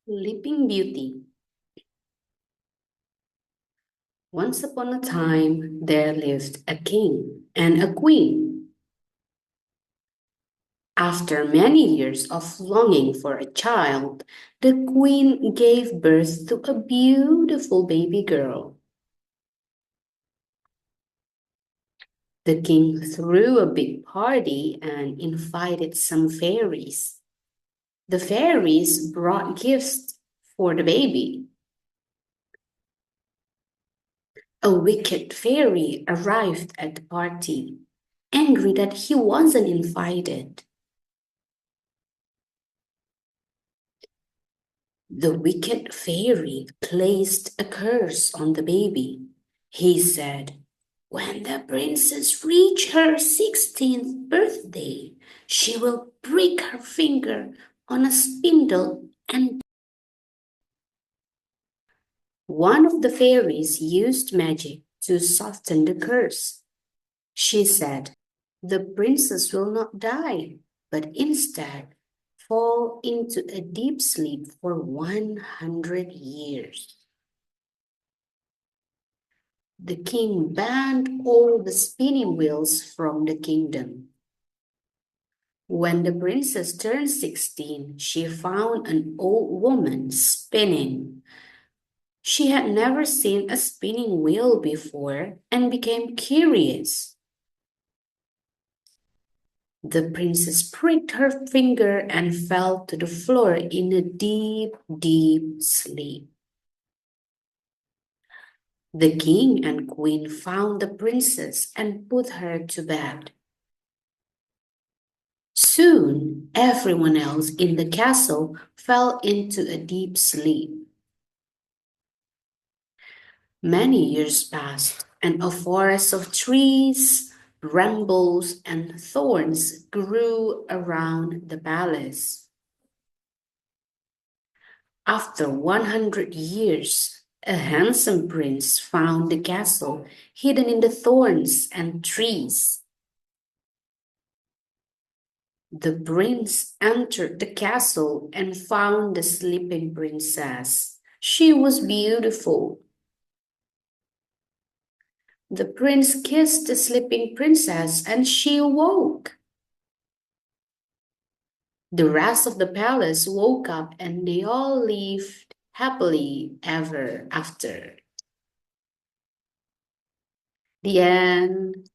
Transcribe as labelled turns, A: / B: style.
A: Sleeping Beauty. Once upon a time, there lived a king and a queen. After many years of longing for a child, the queen gave birth to a beautiful baby girl. The king threw a big party and invited some fairies. The fairies brought gifts for the baby. A wicked fairy arrived at the party, angry that he wasn't invited. The wicked fairy placed a curse on the baby. He said, "When the princess reaches her 16th birthday, she will prick her finger on a spindle and..." One of the fairies used magic to soften the curse. She said, "The princess will not die, but instead fall into a deep sleep for 100 years. The king banned all the spinning wheels from the kingdom. When the princess turned 16, she found an old woman spinning. She had never seen a spinning wheel before and became curious. The princess pricked her finger and fell to the floor in a deep, deep sleep. The king and queen found the princess and put her to bed. Soon, everyone else in the castle fell into a deep sleep. Many years passed, and a forest of trees, brambles, and thorns grew around the palace. After 100 years, a handsome prince found the castle hidden in the thorns and trees. The prince entered the castle and found the sleeping princess. She was beautiful. The prince kissed the sleeping princess and she awoke. The rest of the palace woke up and they all lived happily ever after. The end.